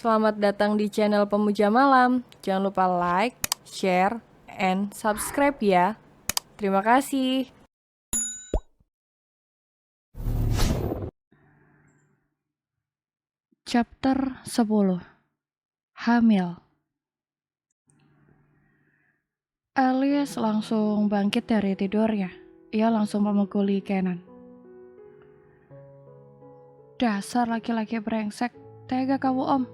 Selamat datang di channel Pemuja Malam. Jangan lupa like, share, and subscribe ya. Terima kasih. Chapter 10. Hamil. Alice langsung bangkit dari tidurnya. Ia langsung memukuli Kenan. Dasar laki-laki brengsek, tega kamu om.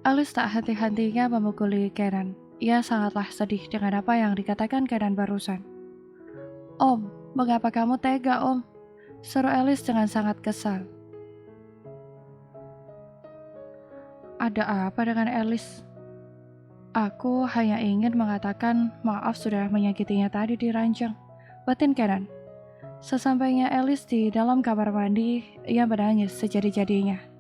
Alice tak henti-hentinya memukuli Kenan. Ia sangatlah sedih dengan apa yang dikatakan Kenan barusan. Om, mengapa kamu tega om? Seru Alice dengan sangat kesal. Ada apa dengan Alice? Aku hanya ingin mengatakan maaf sudah menyakitinya tadi di ranjang. Batin Kenan. Sesampainya Alice di dalam kamar mandi, ia menangis sejadi-jadinya.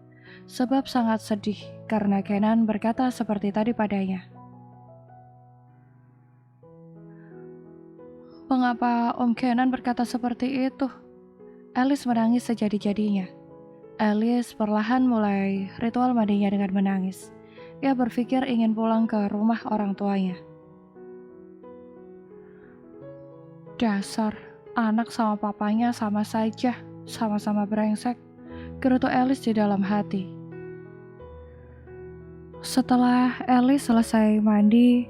Sebab sangat sedih karena Kenan berkata seperti tadi padanya. Mengapa Om Kenan berkata seperti itu? Alice menangis sejadi-jadinya. Alice perlahan mulai ritual mandinya dengan menangis. Ia berpikir ingin pulang ke rumah orang tuanya. Dasar, anak sama papanya sama saja, sama-sama brengsek, gerutu Alice di dalam hati. Setelah Alice selesai mandi,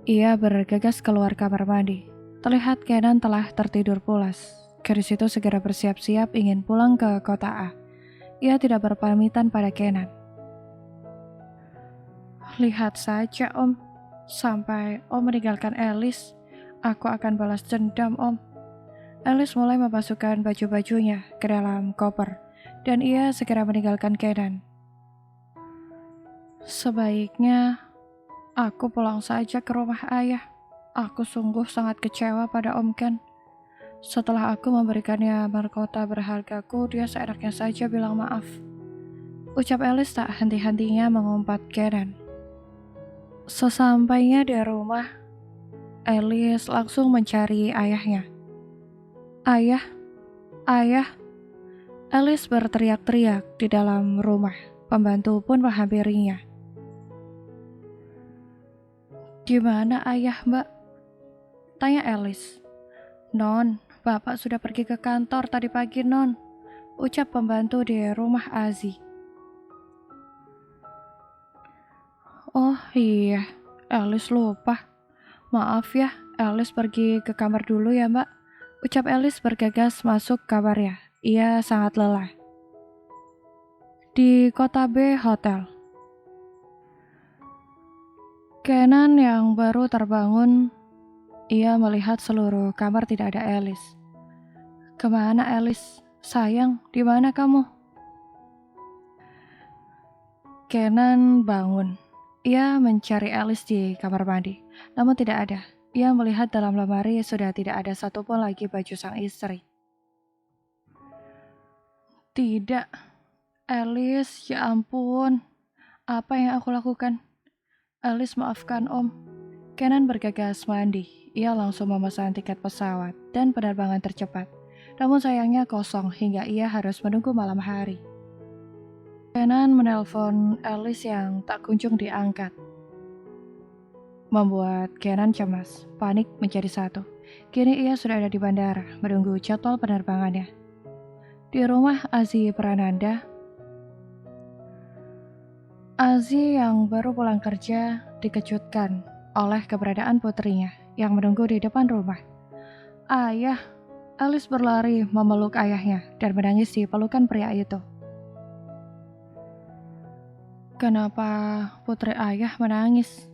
ia bergegas keluar kamar mandi. Terlihat Kenan telah tertidur pulas. Gadis itu segera bersiap-siap ingin pulang ke kota A. Ia tidak berpamitan pada Kenan. Lihat saja om, sampai om meninggalkan Alice, aku akan balas dendam om. Alice mulai memasukkan baju-bajunya ke dalam koper, dan ia segera meninggalkan Kenan. Sebaiknya aku pulang saja ke rumah ayah. Aku sungguh sangat kecewa pada Om Ken. Setelah aku memberikannya mahkota berhargaku, dia seenaknya saja bilang maaf. Ucap Alice tak henti-hentinya mengumpat Kenan. Sesampainya di rumah, Alice langsung mencari ayahnya. Ayah, ayah. Alice berteriak-teriak di dalam rumah. Pembantu pun menghampirinya. Di mana ayah, Mbak? Tanya Alice. Non, Bapak sudah pergi ke kantor tadi pagi, Non. Ucap pembantu di rumah Azi. Oh iya, Alice lupa. Maaf ya, Alice pergi ke kamar dulu ya, Mbak. Ucap Alice bergegas masuk kamarnya. Ia sangat lelah. Di kota B hotel. Kenan yang baru terbangun, ia melihat seluruh kamar tidak ada Alice. Kemana Alice? Sayang, di mana kamu? Kenan bangun. Ia mencari Alice di kamar mandi, namun tidak ada. Ia melihat dalam lemari sudah tidak ada satupun lagi baju sang istri. Tidak, Alice, ya ampun. Apa yang aku lakukan? Alice, maafkan om. Kenan bergegas mandi. Ia langsung memesan tiket pesawat dan penerbangan tercepat. Namun sayangnya kosong hingga ia harus menunggu malam hari. Kenan menelpon Alice yang tak kunjung diangkat. Membuat Kenan cemas, panik menjadi satu. Kini ia sudah ada di bandara, menunggu jadwal penerbangannya. Di rumah Azi Prananda, Azi yang baru pulang kerja dikejutkan oleh keberadaan putrinya yang menunggu di depan rumah. Ayah, Alice berlari memeluk ayahnya dan menangis di pelukan pria itu. Kenapa putri ayah menangis?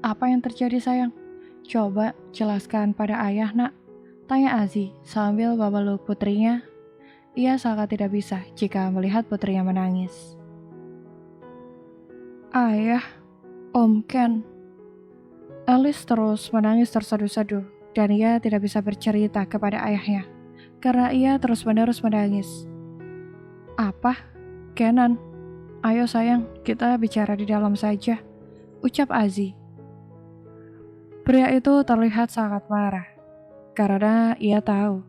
Apa yang terjadi sayang? Coba jelaskan pada ayah nak, tanya Azi sambil memeluk putrinya. Ia sangat tidak bisa jika melihat putrinya menangis. Ayah, Om Ken. Alice terus menangis terseduh-seduh dan ia tidak bisa bercerita kepada ayahnya karena ia terus-menerus menangis. Apa? Kenan, ayo sayang, kita bicara di dalam saja, ucap Azi. Pria itu terlihat sangat marah karena ia tahu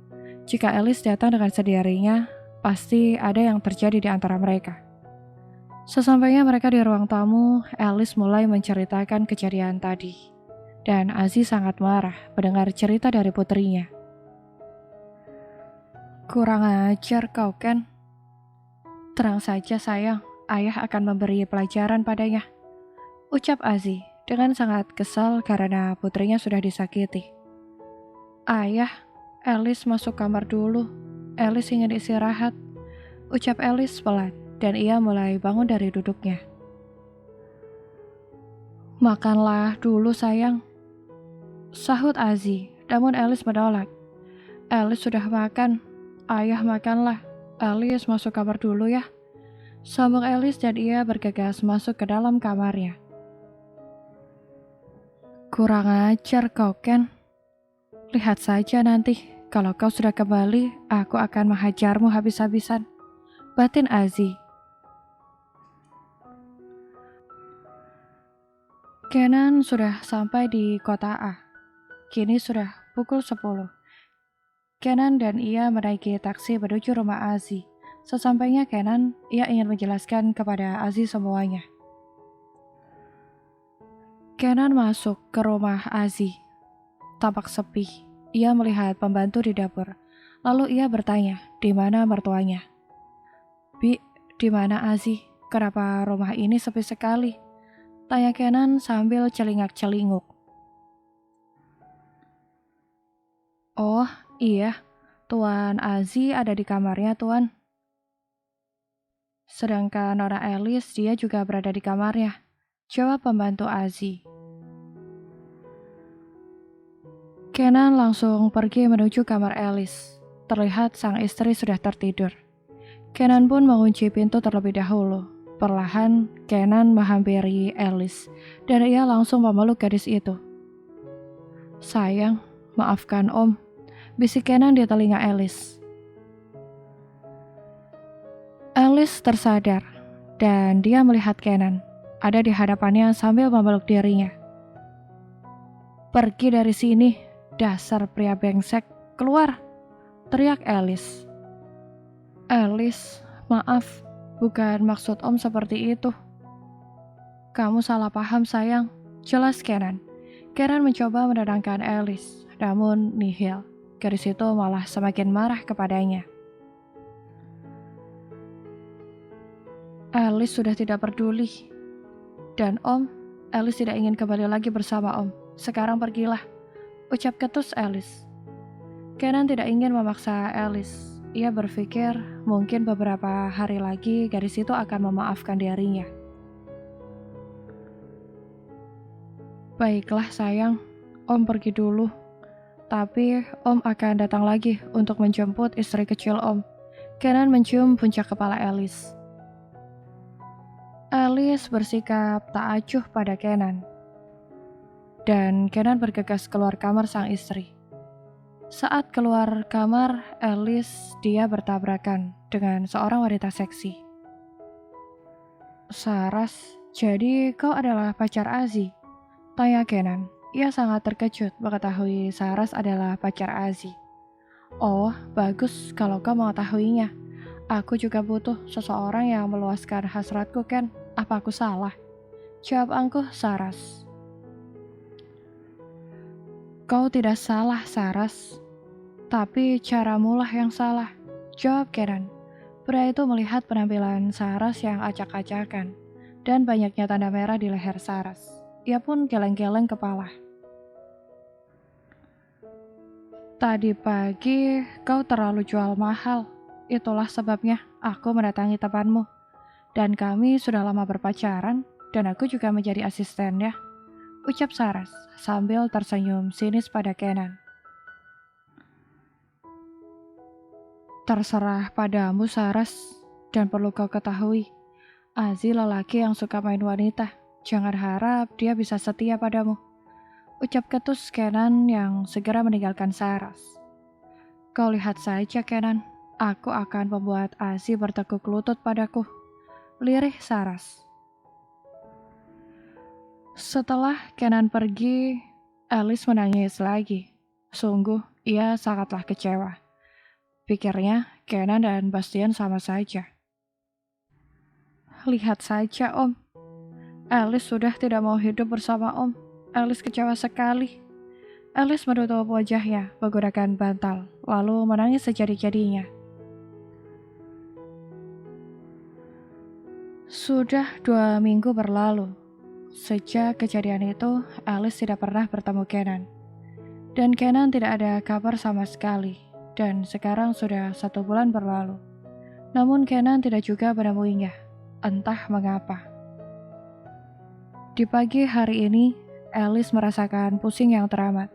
jika Alice datang dengan sendirinya, pasti ada yang terjadi di antara mereka. Sesampainya mereka di ruang tamu, Alice mulai menceritakan kejadian tadi. Dan Aziz sangat marah mendengar cerita dari putrinya. Kurang ajar kau, Ken. Terang saja sayang, ayah akan memberi pelajaran padanya. Ucap Aziz dengan sangat kesal karena putrinya sudah disakiti. Ayah, Alice masuk kamar dulu. Alice ingin istirahat. Ucap Alice pelan dan ia mulai bangun dari duduknya. Makanlah dulu sayang, sahut Aziz, namun Alice menolak. Alice sudah makan, ayah makanlah. Alice masuk kamar dulu ya. Sambung Alice dan ia bergegas masuk ke dalam kamarnya. Kurang ajar kau, Ken. Lihat saja nanti, kalau kau sudah kembali, aku akan menghajarmu habis-habisan. Batin Aziz. Kenan sudah sampai di kota A. Kini sudah pukul 10. Kenan dan ia menaiki taksi menuju rumah Aziz. Sesampainya Kenan, ia ingin menjelaskan kepada Aziz semuanya. Kenan masuk ke rumah Aziz. Tampak sepi. Ia melihat pembantu di dapur. Lalu ia bertanya, di mana mertuanya? Bi, di mana Aziz? Kenapa rumah ini sepi sekali? Tanya Kenan sambil celingak-celinguk. Oh, iya. Tuan Aziz ada di kamarnya, Tuan. Sedangkan Nona Alice, dia juga berada di kamarnya. Jawab pembantu Aziz. Kenan langsung pergi menuju kamar Alice. Terlihat sang istri sudah tertidur. Kenan pun mengunci pintu terlebih dahulu. Perlahan, Kenan menghampiri Alice, dan ia langsung memeluk gadis itu. Sayang, maafkan Om, bisik Kenan di telinga Alice. Alice tersadar, dan dia melihat Kenan ada di hadapannya sambil memeluk dirinya. Pergi dari sini, dasar pria brengsek, keluar, teriak Alice. Alice, maaf. Bukan maksud Om seperti itu. Kamu salah paham sayang. Jelas Kenan. Kenan mencoba menenangkan Alice, namun nihil. Gadis itu malah semakin marah kepadanya. Alice sudah tidak peduli. Dan Om, Alice tidak ingin kembali lagi bersama Om. Sekarang pergilah. Ucap ketus Alice. Kenan tidak ingin memaksa Alice. Ia berpikir mungkin beberapa hari lagi gadis itu akan memaafkan dirinya. Baiklah sayang, Om pergi dulu. Tapi Om akan datang lagi untuk menjemput istri kecil Om. Kenan mencium puncak kepala Alice. Alice bersikap tak acuh pada Kenan. Dan Kenan bergegas keluar kamar sang istri. Saat keluar kamar, Alice dia bertabrakan dengan seorang wanita seksi. Saras, jadi kau adalah pacar Aziz? Tanya Kenan. Ia sangat terkejut mengetahui Saras adalah pacar Aziz. Oh, bagus kalau kau mengetahuinya. Aku juga butuh seseorang yang meluaskan hasratku, Ken. Apa aku salah? Jawab angkuh Saras. Kau tidak salah, Saras. Tapi caramulah yang salah. Jawab Kenan. Pria itu melihat penampilan Saras yang acak-acakan dan banyaknya tanda merah di leher Saras. Ia pun geleng-geleng kepala. Tadi pagi kau terlalu jual mahal. Itulah sebabnya aku mendatangi temanmu. Dan kami sudah lama berpacaran dan aku juga menjadi asistennya. Ucap Saras sambil tersenyum sinis pada Kenan. Terserah padamu Saras, dan perlu kau ketahui, Aziz lelaki yang suka main wanita. Jangan harap dia bisa setia padamu. Ucap ketus Kenan yang segera meninggalkan Saras. Kau lihat saja Kenan, aku akan membuat Aziz bertekuk lutut padaku. Lirih Saras. Setelah Kenan pergi, Alice menangis lagi. Sungguh, ia sangatlah kecewa. Pikirnya, Kenan dan Bastian sama saja. Lihat saja, Om. Alice sudah tidak mau hidup bersama Om. Alice kecewa sekali. Alice menutup wajahnya menggunakan bantal, lalu menangis sejadi-jadinya. Sudah 2 minggu berlalu. Sejak kejadian itu, Alice tidak pernah bertemu Kenan. Dan Kenan tidak ada kabar sama sekali. Dan sekarang sudah 1 bulan berlalu. Namun Kenan tidak juga menemuinya. Entah mengapa. Di pagi hari ini, Alice merasakan pusing yang teramat.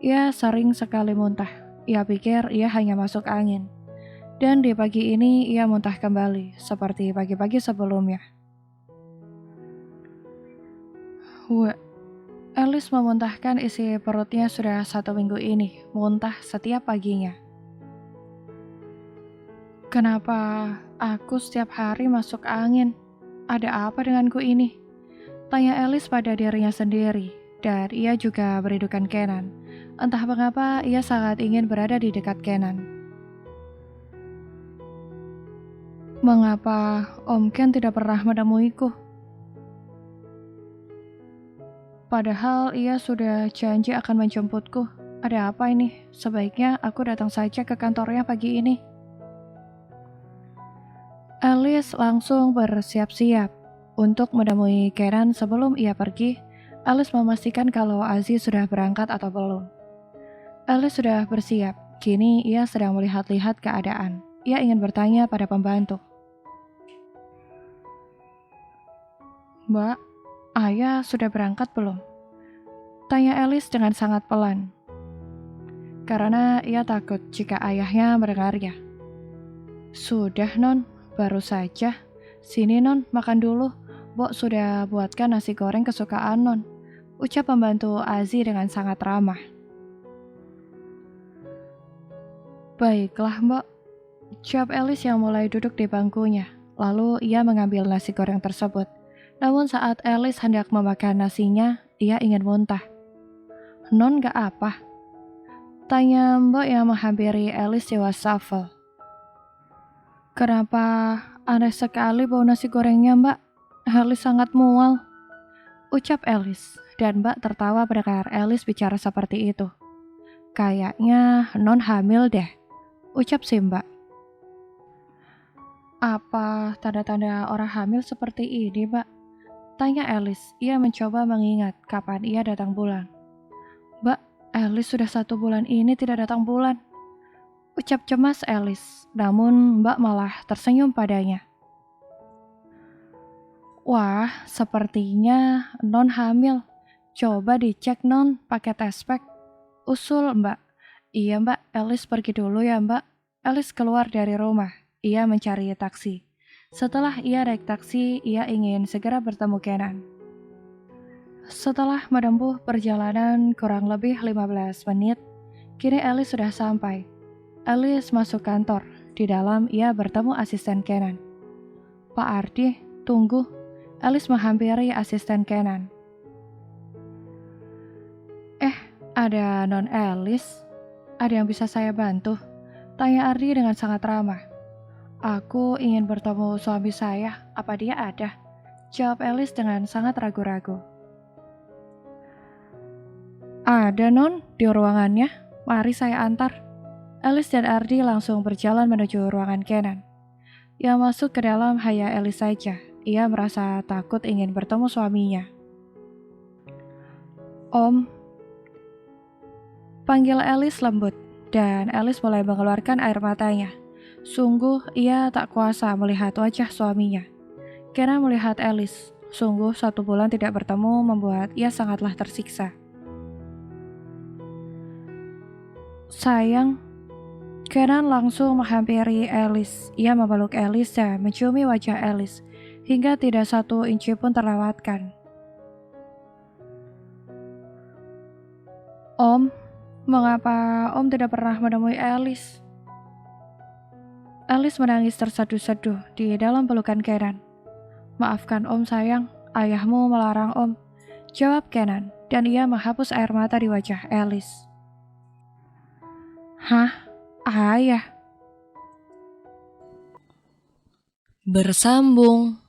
Ia sering sekali muntah. Ia pikir ia hanya masuk angin. Dan di pagi ini ia muntah kembali, seperti pagi-pagi sebelumnya. Alice memuntahkan isi perutnya sudah 1 minggu ini, muntah setiap paginya. Kenapa aku setiap hari masuk angin? Ada apa denganku ini? Tanya Alice pada dirinya sendiri, dan ia juga merindukan Kenan. Entah mengapa ia sangat ingin berada di dekat Kenan. Mengapa Om Ken tidak pernah menemuiku? Padahal ia sudah janji akan menjemputku. Ada apa ini? Sebaiknya aku datang saja ke kantornya pagi ini. Alice langsung bersiap-siap untuk menemui Kenan. Sebelum ia pergi, Alice memastikan kalau Aziz sudah berangkat atau belum. Alice sudah bersiap. Kini ia sedang melihat-lihat keadaan. Ia ingin bertanya pada pembantu. Mbak, ayah sudah berangkat belum? Tanya Alice dengan sangat pelan. Karena ia takut jika ayahnya mendengarnya. Sudah, Non. Baru saja. Sini, Non, makan dulu. Bok sudah buatkan nasi goreng kesukaan Non, ucap pembantu Aziz dengan sangat ramah. Baiklah, Mbak, jawab Alice yang mulai duduk di bangkunya. Lalu ia mengambil nasi goreng tersebut. Namun saat Alice hendak memakan nasinya, ia ingin muntah. Non gak apa? Tanya Mbak yang menghampiri Alice di wastafel. Kenapa aneh sekali bau nasi gorengnya, Mbak? Alice sangat mual, ucap Alice, dan Mbak tertawa mendengar Alice bicara seperti itu. Kayaknya Non hamil deh, ucap si Mbak. Apa tanda-tanda orang hamil seperti ini, Mbak? Tanya Alice. Ia mencoba mengingat kapan ia datang bulan. Mbak, Alice sudah 1 bulan ini tidak datang bulan, ucap cemas Alice. Namun Mbak malah tersenyum padanya. Wah, sepertinya Non hamil. Coba dicek Non pakai tes pack, usul Mbak. Iya Mbak, Alice pergi dulu ya Mbak. Alice keluar dari rumah. Ia mencari taksi. Setelah ia naik taksi, ia ingin segera bertemu Kenan. Setelah menempuh perjalanan kurang lebih 15 menit, kini Alice sudah sampai. Alice masuk kantor. Di dalam ia bertemu asisten Kenan. Pak Ardi, tunggu. Alice menghampiri asisten Kenan. Ada Non Alice? Ada yang bisa saya bantu? Tanya Ardi dengan sangat ramah. Aku ingin bertemu suami saya, apa dia ada? Jawab Alice dengan sangat ragu-ragu. Ada Non, di ruangannya. Mari saya antar. Alice dan Ardi langsung berjalan menuju ruangan Kenan. Yang masuk ke dalam hanya Alice saja. Ia merasa takut ingin bertemu suaminya. Om, panggil Alice lembut, dan Alice mulai mengeluarkan air matanya. Sungguh ia tak kuasa melihat wajah suaminya. Kenan melihat Alice. Sungguh 1 bulan tidak bertemu membuat ia sangatlah tersiksa. Sayang, Kenan langsung menghampiri Alice. Ia memeluk Alice dan menciumi wajah Alice, hingga tidak 1 inci pun terlewatkan. Om, mengapa Om tidak pernah menemui Alice? Alice menangis terseduh-seduh di dalam pelukan Kenan. Maafkan Om sayang, ayahmu melarang Om, jawab Kenan, dan ia menghapus air mata di wajah Alice. Hah? Ayah? Bersambung.